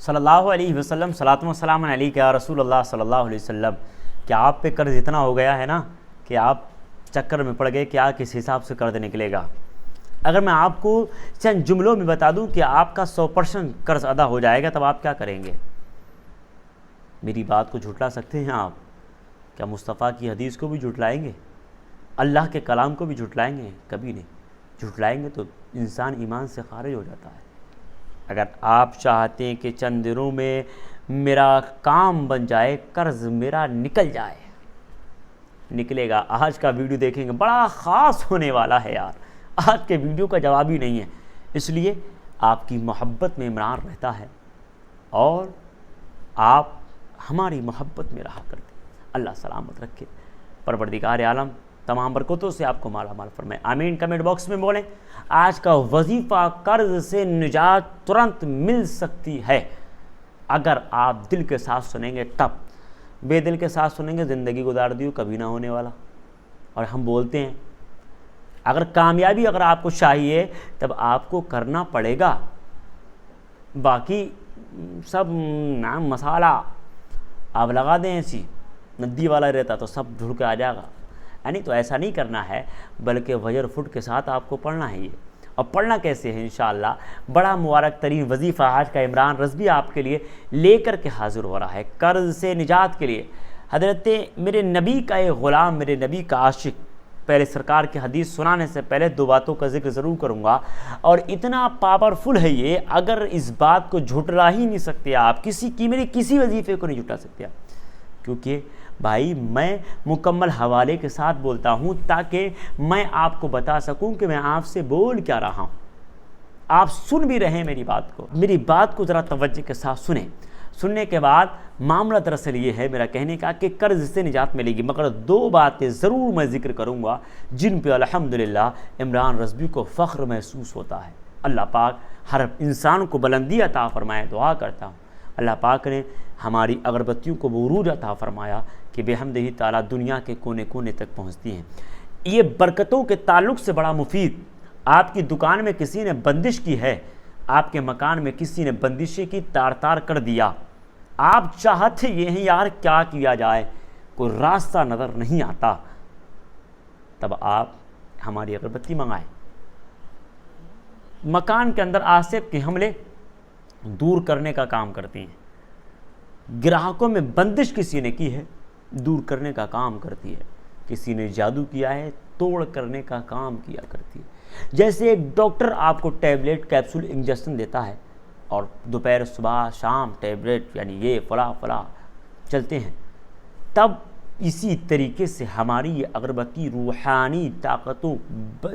सल्लल्लाहु अलैहि वसल्लम सलातु व सलाम अलैका या रसूलल्लाह सल्लल्लाहु अलैहि वसल्लम। क्या आप पे कर्ज इतना हो गया है ना कि आप चक्कर में पड़ गए कि आप किस हिसाब से कर्ज निकलेगा। अगर मैं आपको चंद जुमलों में बता दूं कि आपका 100% कर्ज अदा हो जाएगा, तब आप क्या करेंगे? मेरी बात को झुठला सकते हैं आप? क्या मुस्तफ़ा की हदीस को भी झुठलाएंगे? अल्लाह के कलाम को भी झुठलाएंगे? कभी नहीं। झुठलाएंगे तो इंसान ईमान से खारिज हो जाता है। अगर आप चाहते हैं कि चंद दिनों में मेरा काम बन जाए, कर्ज मेरा निकल जाए, निकलेगा। आज का वीडियो देखेंगे, बड़ा ख़ास होने वाला है यार। आज के वीडियो का जवाब ही नहीं है, इसलिए आपकी मोहब्बत में इमरान रहता है और आप हमारी मोहब्बत में रहा करते। अल्लाह सलामत रखे, परवरदिगार आलम तमाम बरकतों से आपको माला माल फरमाए, आमीन। कमेंट बॉक्स में बोलें आज का वजीफ़ा, कर्ज से निजात तुरंत मिल सकती है अगर आप दिल के साथ सुनेंगे तब। बेदिल के साथ सुनेंगे ज़िंदगी गुजार दियो, कभी ना होने वाला। और हम बोलते हैं अगर कामयाबी अगर आपको चाहिए तब आपको करना पड़ेगा, बाकी सब नाम मसाला आप लगा दें, ऐसी नदी वाला रहता तो सब ढुल के आ जाएगा। यानी तो ऐसा नहीं करना है, बल्कि वजर फुट के साथ आपको पढ़ना है ये। और पढ़ना कैसे है? इंशाअल्लाह बड़ा मुबारक तरीन वजीफ़ा आज का इमरान रज़वी आपके लिए लेकर के हाज़िर हो रहा है, कर्ज से निजात के लिए। हज़रत मेरे नबी का एक ग़ुलाम, मेरे नबी का आशिक, पहले सरकार की हदीस सुनाने से पहले दो बातों का जिक्र ज़रूर करूँगा। और इतना पावरफुल है ये, अगर इस बात को झुठला ही नहीं सकते आप, मेरे किसी वजीफ़े को नहीं झुठला सकते आप। क्योंकि भाई मैं मुकम्मल हवाले के साथ बोलता हूँ ताकि मैं आपको बता सकूँ कि मैं आपसे बोल क्या रहा हूँ। आप सुन भी रहे हैं मेरी बात को ज़रा तवज्जो के साथ सुने। सुनने के बाद मामला दरअसल ये है मेरा कहने का कि कर्ज से निजात मिलेगी, मगर दो बातें ज़रूर मैं ज़िक्र करूँगा जिन पे अल्हम्दुलिल्लाह इमरान रज़वी को फ़ख्र महसूस होता है। अल्लाह पाक हर इंसान को बुलंदी अता फ़रमाए, दुआ करता हूँ अल्लाह पाक ने हमारी अगरबत्तियों को बुरूज अता फ़रमाया कि बेहमदिही ताला दुनिया के कोने कोने तक पहुँचती हैं। ये बरकतों के ताल्लुक़ से बड़ा मुफीद। आपकी दुकान में किसी ने बंदिश की है, आपके मकान में किसी ने बंदिशें की, तार तार कर दिया, आप चाहते ये हैं यार क्या किया जाए, कोई रास्ता नज़र नहीं आता, तब आप हमारी अगरबत्ती मंगाएं। मकान के अंदर आसिफ के हमले दूर करने का काम करती हैं। ग्राहकों में बंदिश किसी ने की है, दूर करने का काम करती है। किसी ने जादू किया है, तोड़ करने का काम किया करती है। जैसे एक डॉक्टर आपको टैबलेट, कैप्सूल, इंजेक्शन देता है और दोपहर, सुबह, शाम टैबलेट यानी ये फला चलते हैं, तब इसी तरीके से हमारी ये अगरबत्ती रूहानी ताकतों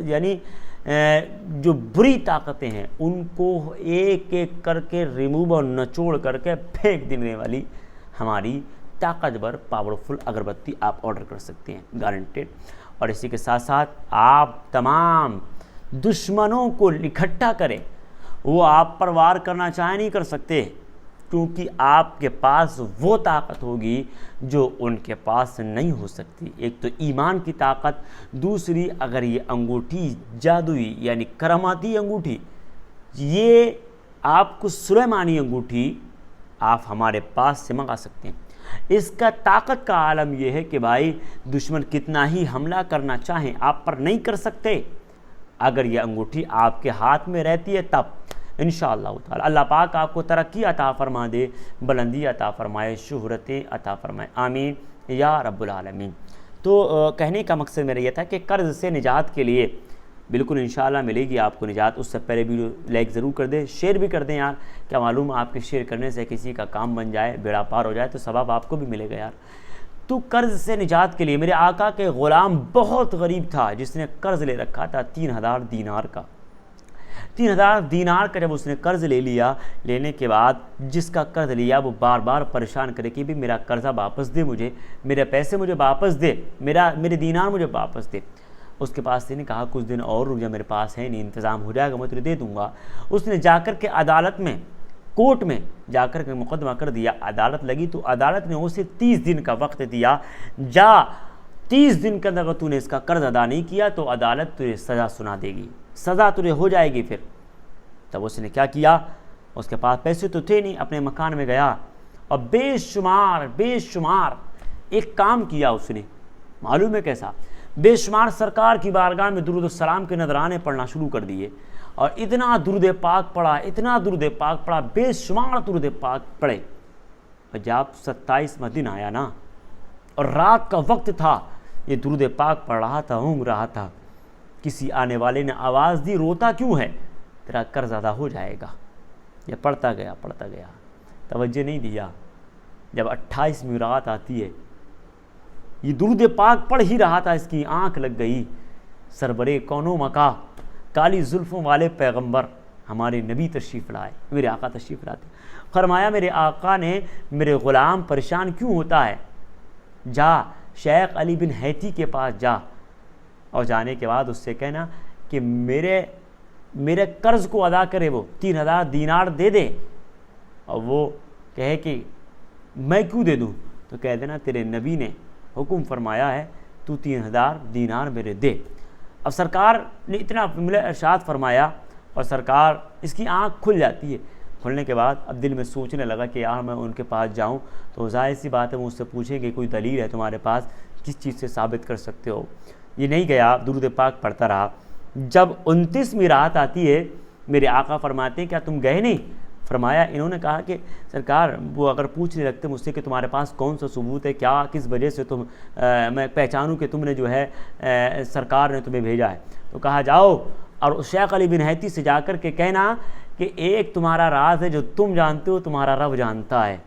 यानी जो बुरी ताकतें हैं उनको एक एक करके रिमूव और नचोड़ करके फेंक देने वाली हमारी ताकतवर पावरफुल अगरबत्ती आप ऑर्डर कर सकते हैं, गारंटेड। और इसी के साथ साथ आप तमाम दुश्मनों को इकट्ठा करें, वो आप पर वार करना चाहे नहीं कर सकते, क्योंकि आपके पास वो ताकत होगी जो उनके पास नहीं हो सकती। एक तो ईमान की ताकत, दूसरी अगर ये अंगूठी जादुई यानी करामाती अंगूठी, ये आपको सुलेमानी अंगूठी आप हमारे पास से मंगा सकते हैं। इसका ताकत का आलम यह है कि भाई दुश्मन कितना ही हमला करना चाहें आप पर नहीं कर सकते, अगर यह अंगूठी आपके हाथ में रहती है तब। इंशाअल्लाह ताला अल्लाह पाक आपको तरक्की अता फरमा दे, बुलंदी अता फरमाए, शोहरतें अता फरमाए, आमीन या रब्बुल आलमीन। तो कहने का मकसद मेरा यह था कि कर्ज़ से निजात के लिए बिल्कुल इंशाअल्लाह मिलेगी आपको निजात। उससे पहले वीडियो लाइक ज़रूर कर दें, शेयर भी कर दें यार। क्या मालूम आपके शेयर करने से किसी का काम बन जाए, बेड़ा पार हो जाए, तो सवाब आपको भी मिलेगा यार। तो कर्ज़ से निजात के लिए मेरे आका के ग़ुलाम बहुत गरीब था, जिसने कर्ज़ ले रखा था 3000 दीनार का। 3000 दीनार का जब उसने कर्ज़ ले लिया, लेने के बाद जिसका कर्ज़ लिया वो बार बार परेशान करे कि भी मेरा कर्ज़ा वापस दे, मुझे मेरे पैसे मुझे वापस दे, मेरे दीनार मुझे वापस दे। उसके पास ने कहा कुछ दिन और रुक जा, मेरे पास है नहीं, इंतज़ाम हो जाएगा, मैं तुझे दे दूँगा। उसने जाकर के अदालत में, कोर्ट में जाकर के मुकदमा कर दिया। अदालत लगी तो अदालत ने उसे 30 दिन का वक्त दिया, जा 30 दिन के अंदर अगर तूने इसका कर्ज अदा नहीं किया तो अदालत तुझे सज़ा सुना देगी, सज़ा तुझे हो जाएगी। फिर तब उसने क्या किया, उसके पास पैसे तो थे नहीं, अपने मकान में गया और बेशुमार बेशुमार एक काम किया उसने, मालूम है कैसा, बेशुमार सरकार की बारगाह में दुरूद सलाम के नजराने पढ़ना शुरू कर दिए और इतना दुरूद पाक पढ़ा, इतना दुरूद पाक पढ़ा, बेशुमार दुरूद पाक पढ़े। और जब 27वां दिन आया ना और रात का वक्त था, ये दुरूद पाक पढ़ रहा था, ऊँघ रहा था, किसी आने वाले ने आवाज़ दी, रोता क्यों है, तेरा कर्ज अदा हो जाएगा। ये पढ़ता गया, तवज्जो नहीं दिया। जब 28वीं रात आती है, ये दुरूद पाक पढ़ ही रहा था, इसकी आंख लग गई। सरबरे कौनो मका, काली जुल्फ़ों वाले पैगंबर हमारे नबी तशरीफ़ लाए, मेरे आका तशरीफ़ लाते। फरमाया मेरे आका ने, मेरे ग़ुलाम परेशान क्यों होता है, जा शेख अली बिन हैती के पास जा, और जाने के बाद उससे कहना कि मेरे कर्ज़ को अदा करे, वो 3000 दीनार दे दे। और वो कहे कि मैं क्यों दे दूँ, तो कह देना तेरे नबी ने हुक्म फरमाया है, तू 3000 दीनार मेरे दे। अब सरकार ने इतना इरशाद फरमाया और सरकार, इसकी आँख खुल जाती है। खुलने के बाद अब दिल में सोचने लगा कि यार मैं उनके पास जाऊं तो ज़ाहिर सी बात है वो उससे पूछेंगे कोई दलील है तुम्हारे पास, किस चीज़ से साबित कर सकते हो। ये नहीं गया, दुरूद पाक पढ़ता रहा। जब 29वीं रात आती है, मेरे आका फरमाते हैं क्या तुम गए नहीं। फरमाया, इन्होंने कहा कि सरकार वो अगर पूछने लगते मुझसे कि तुम्हारे पास कौन सा सबूत है, क्या किस वजह से तुम मैं पहचानूं कि तुमने जो है सरकार ने तुम्हें भेजा है। तो कहा जाओ और शेख अली बिन हैती से जाकर के कहना कि एक तुम्हारा राज है जो तुम जानते हो, तुम्हारा रब जानता है,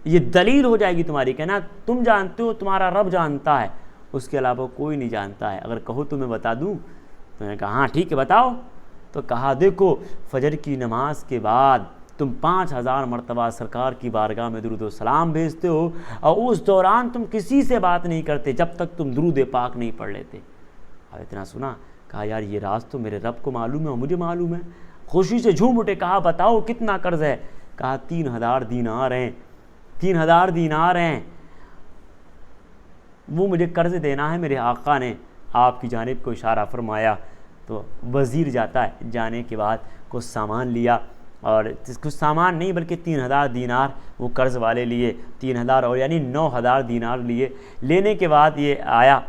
ये दलील हो जाएगी तुम्हारी। कहना तुम जानते हो, तुम्हारा रब जानता है, उसके अलावा कोई नहीं जानता है, अगर कहो तो मैं बता दूँ। तो मैंने कहा हाँ ठीक है बताओ। तो कहा देखो, फजर की नमाज के बाद तुम 5000 मरतबा सरकार की बारगाह में दुरूद सलाम भेजते हो और उस दौरान तुम किसी से बात नहीं करते जब तक तुम दुरूद पाक नहीं पढ़ लेते। अब इतना सुना, कहा यार ये राज तो मेरे रब को मालूम है और मुझे मालूम है। खुशी से झूम उठे, कहा बताओ कितना कर्ज है। कहा 3000 दीनार हैं, 3000 दीनार हैं, वो मुझे कर्ज देना है, मेरे आका ने आपकी जानिब को इशारा फरमाया। तो वज़ीर जाता है, जाने के बाद कुछ सामान लिया और कुछ सामान नहीं बल्कि 3000 दीनार वो कर्ज़ वाले लिए, 3000 और यानी 9000 दीनार लिए। लेने के बाद ये आया,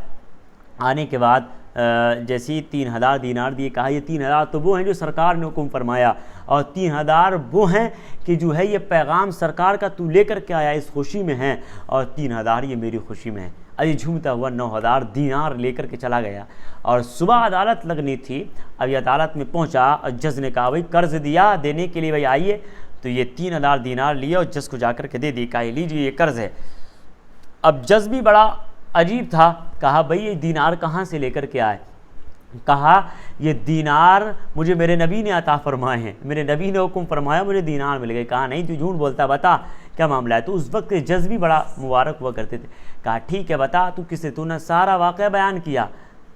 आने के बाद जैसे ही 3000 दीनार दिए, कहा ये 3000 तो वो हैं जो सरकार ने हुक्म फरमाया और 3000 वो हैं कि जो है ये पैगाम सरकार का तू लेकर के आया इस खुशी में है और 3000 ये मेरी खुशी में है। अभी झूमता हुआ 9000 दीनार लेकर के चला गया और सुबह अदालत लगनी थी। अभी अदालत में पहुंचा और जज ने कहा भाई कर्ज दिया देने के लिए भाई आइए। तो ये 3000 दीनार लिया और जज को जाकर के दे दी, कहा लीजिए ये कर्ज है। अब जज भी बड़ा अजीब था, कहा भाई ये दीनार कहाँ से लेकर के आए। कहा ये दीनार मुझे मेरे नबी ने अता फरमाए हैं, मेरे नबी ने हुक्म फरमाया मुझे दीनार मिल गए। कहा नहीं तू झूठ बोलता, बता क्या मामला है। तो उस वक्त जज भी बड़ा मुबारक हुआ करते थे। कहा ठीक है बता तू किससे, तूने सारा वाक़या बयान किया।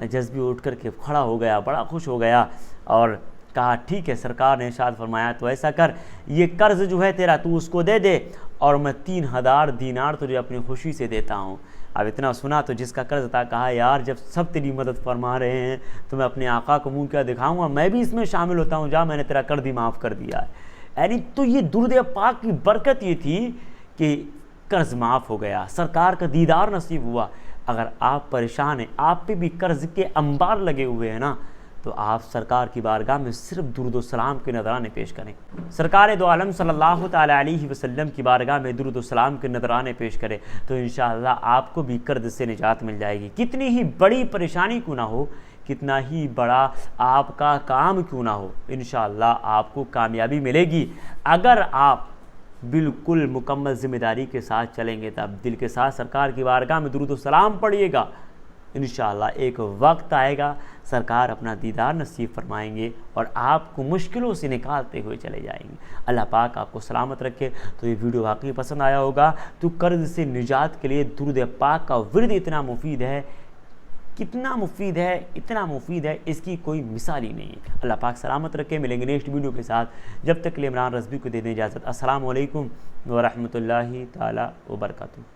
जज भी उठ करके खड़ा हो गया, बड़ा खुश हो गया और कहा ठीक है सरकार ने इरशाद फरमाया तो ऐसा कर, ये कर्ज जो है तेरा तू उसको दे दे और मैं 3000 दीनार तुझे अपनी खुशी से देता हूँ। अब इतना सुना तो जिसका कर्ज था, कहा यार जब सब तेरी मदद फरमा रहे हैं तो मैं अपने आका को मुँह क्या दिखाऊंगा, मैं भी इसमें शामिल होता हूँ, जा मैंने तेरा कर्ज ही माफ़ कर दिया है। यानी तो ये दुरूद पाक की बरकत ये थी कि कर्ज माफ़ हो गया, सरकार का दीदार नसीब हुआ। अगर आप परेशान हैं, आप पे भी कर्ज के अंबार लगे हुए हैं ना, तो आप सरकार की बारगाह में सिर्फ दुरूद सलाम के नजराने पेश करें। सरकार दो आलम सल्लल्लाहु तआला अलैहि वसल्लम की बारगाह में दुरूद सलाम के नजराने पेश करें तो इंशाअल्लाह आपको भी कर्ज से निजात मिल जाएगी। कितनी ही बड़ी परेशानी क्यों ना हो, कितना ही बड़ा आपका काम क्यों ना हो, इंशाअल्लाह आपको कामयाबी मिलेगी। अगर आप बिल्कुल मुकम्मल ज़िम्मेदारी के साथ चलेंगे, तब दिल के साथ सरकार की बारगाह में दुरूद सलाम पढ़िएगा, इंशाअल्लाह एक वक्त आएगा सरकार अपना दीदार नसीब फरमाएंगे और आपको मुश्किलों से निकालते हुए चले जाएंगे। अल्लाह पाक आपको सलामत रखे। तो ये वीडियो वाकई पसंद आया होगा। तो कर्ज से निजात के लिए दुरूद पाक का विर्द इतना मुफीद है, कितना मुफीद है, इतना मुफीद है, इसकी कोई मिसाल ही नहीं है। अल्लाह पाक सलामत रखे। मिलेंगे नेक्स्ट वीडियो के साथ। जब तक के लिए इमरान रज़वी को दे दें इजाज़त। अस्सलामु अलैकुम व रहमतुल्लाहि ताला व बरकातुहू।